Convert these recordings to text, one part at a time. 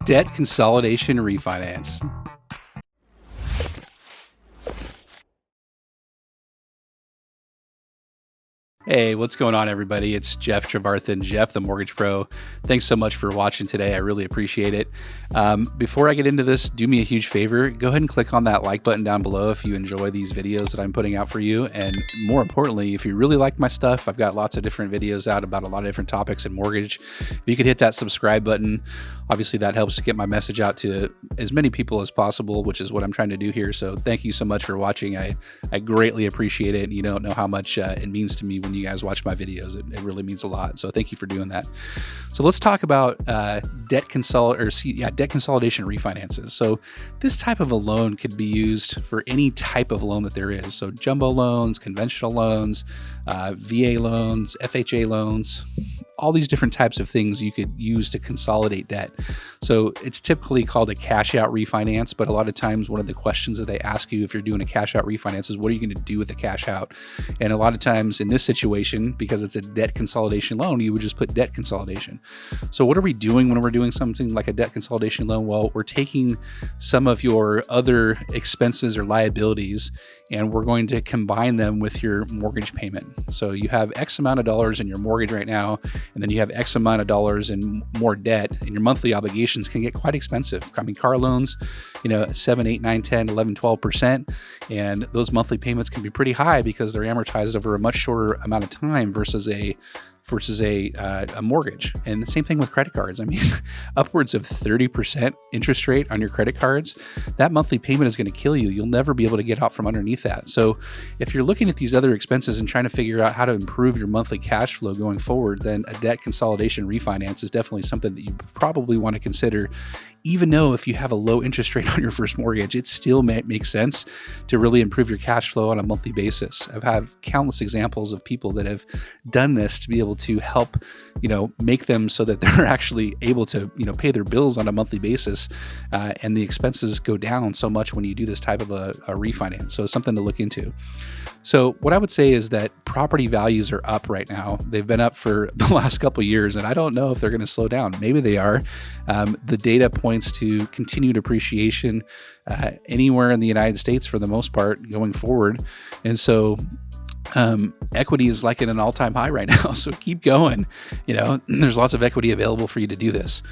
Debt Consolidation Refinance. Hey, what's going on, everybody? It's Jeff Trevarthen, Jeff the Mortgage Pro. Thanks so much for watching today. I really appreciate it. Before I get into this, do me a huge favor. Go ahead and click on that like button down below if you enjoy these videos that I'm putting out for you. And more importantly, if you really like my stuff, I've got lots of different videos out about a lot of different topics in mortgage. If you could hit that subscribe button, obviously that helps to get my message out to as many people as possible, which is what I'm trying to do here. So thank you so much for watching. I greatly appreciate it. You don't know how much it means to me when you guys watch my videos. It really means a lot. So thank you for doing that. So let's talk about debt consolidation refinances. So this type of a loan could be used for any type of loan that there is. So jumbo loans, conventional loans, VA loans, FHA loans, all these different types of things you could use to consolidate debt. So it's typically called a cash-out refinance, but a lot of times one of the questions that they ask you if you're doing a cash-out refinance is, what are you going to do with the cash out? And a lot of times in this situation, because it's a debt consolidation loan, you would just put debt consolidation. So what are we doing when we're doing something like a debt consolidation loan? Well, we're taking some of your other expenses or liabilities and we're going to combine them with your mortgage payment. So you have X amount of dollars in your mortgage right now, and then you have X amount of dollars in more debt, and your monthly obligations can get quite expensive. I mean, car loans, 7, 8, 9, 10, 11, 12%. And those monthly payments can be pretty high because they're amortized over a much shorter amount of time versus a mortgage. And the same thing with credit cards. I mean, upwards of 30% interest rate on your credit cards, that monthly payment is going to kill you. You'll never be able to get out from underneath that. So if you're looking at these other expenses and trying to figure out how to improve your monthly cash flow going forward, then a debt consolidation refinance is definitely something that you probably want to consider. Even though if you have a low interest rate on your first mortgage, it still makes sense to really improve your cash flow on a monthly basis. I've had countless examples of people that have done this to be able to help, make them so that they're actually able to, pay their bills on a monthly basis, and the expenses go down so much when you do this type of a refinance. So it's something to look into. So what I would say is that property values are up right now. They've been up for the last couple of years, and I don't know if they're going to slow down. Maybe they are. The data points to continued appreciation anywhere in the United States for the most part going forward. And so equity is like at an all-time high right now. So keep going. There's lots of equity available for you to do this.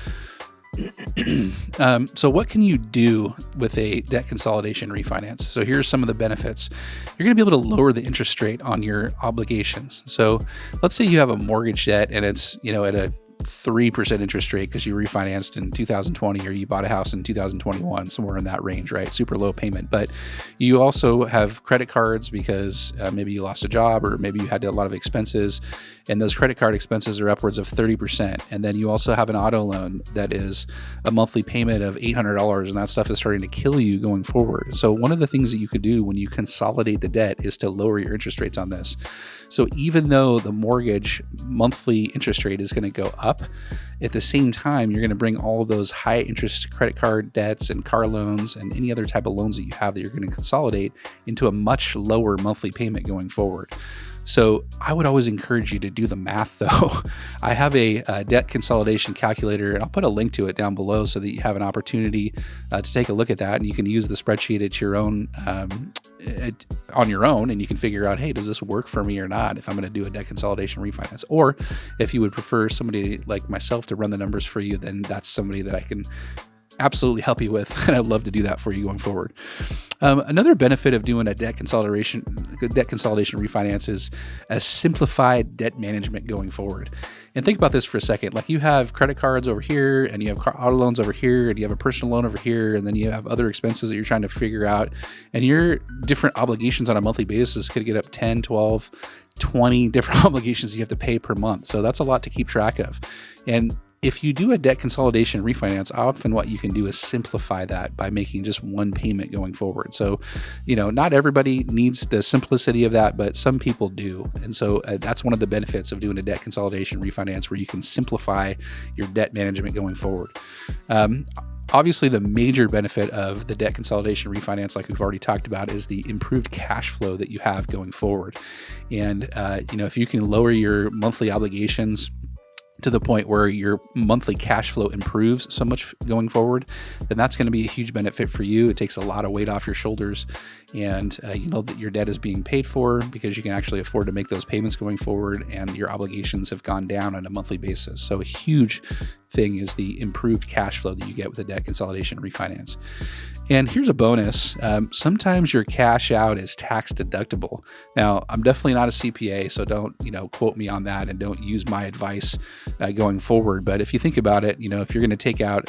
So what can you do with a debt consolidation refinance? So here's some of the benefits. You're going to be able to lower the interest rate on your obligations. So let's say you have a mortgage debt and it's, at a 3% interest rate because you refinanced in 2020 or you bought a house in 2021, somewhere in that range, right? Super low payment. But you also have credit cards because maybe you lost a job or maybe you had a lot of expenses, and those credit card expenses are upwards of 30%. And then you also have an auto loan that is a monthly payment of $800, and that stuff is starting to kill you going forward. So one of the things that you could do when you consolidate the debt is to lower your interest rates on this. So even though the mortgage monthly interest rate is going to go up, at the same time, you're going to bring all of those high interest credit card debts and car loans and any other type of loans that you have that you're going to consolidate into a much lower monthly payment going forward. So I would always encourage you to do the math, though. I have a debt consolidation calculator, and I'll put a link to it down below so that you have an opportunity to take a look at that, and you can use the spreadsheet at your own on your own, and you can figure out, hey, does this work for me or not if I'm going to do a debt consolidation refinance? Or if you would prefer somebody like myself to run the numbers for you, then that's somebody that I can absolutely help you with, and I'd love to do that for you going forward. Another benefit of doing a debt consolidation refinance is a simplified debt management going forward. And think about this for a second. Like, you have credit cards over here, and you have auto loans over here, and you have a personal loan over here, and then you have other expenses that you're trying to figure out. And your different obligations on a monthly basis could get up 10, 12, 20 different obligations you have to pay per month. So that's a lot to keep track of. And if you do a debt consolidation refinance, often what you can do is simplify that by making just one payment going forward. So, not everybody needs the simplicity of that, but some people do. And so that's one of the benefits of doing a debt consolidation refinance, where you can simplify your debt management going forward. Obviously, the major benefit of the debt consolidation refinance, like we've already talked about, is the improved cash flow that you have going forward. And, if you can lower your monthly obligations to the point where your monthly cash flow improves so much going forward, then that's going to be a huge benefit for you. It takes a lot of weight off your shoulders, and you know that your debt is being paid for because you can actually afford to make those payments going forward, and your obligations have gone down on a monthly basis. So a huge thing is the improved cash flow that you get with a debt consolidation refinance. And here's a bonus. Sometimes your cash out is tax deductible. Now, I'm definitely not a CPA, so don't, quote me on that, and don't use my advice going forward. But if you think about it, if you're going to take out,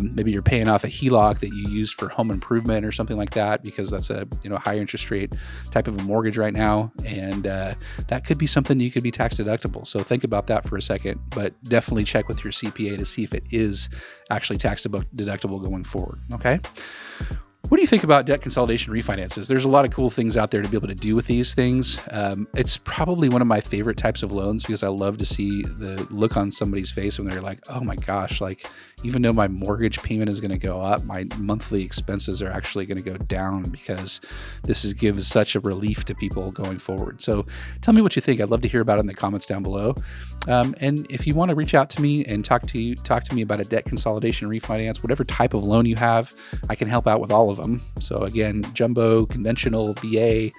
maybe you're paying off a HELOC that you used for home improvement or something like that, because that's a high interest rate type of a mortgage right now, and that could be something you could be tax deductible. So think about that for a second, but definitely check with your CPA to see if it is actually tax deductible going forward. Okay. What do you think about debt consolidation refinances? There's a lot of cool things out there to be able to do with these things. It's probably one of my favorite types of loans because I love to see the look on somebody's face when they're like, oh my gosh, like even though my mortgage payment is going to go up, my monthly expenses are actually going to go down because gives such a relief to people going forward. So tell me what you think. I'd love to hear about it in the comments down below. And if you want to reach out to me and talk to me about a debt consolidation refinance, whatever type of loan you have, I can help out with all of them. So again, jumbo, conventional, VA,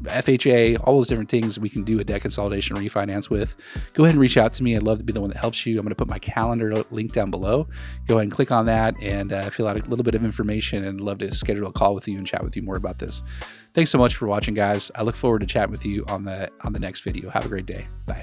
FHA, all those different things we can do a debt consolidation refinance with. Go ahead and reach out to me. I'd love to be the one that helps you. I'm going to put my calendar link down below. Go ahead and click on that and fill out a little bit of information, and love to schedule a call with you and chat with you more about this. Thanks so much for watching, guys. I look forward to chatting with you on the next video. Have a great day. Bye.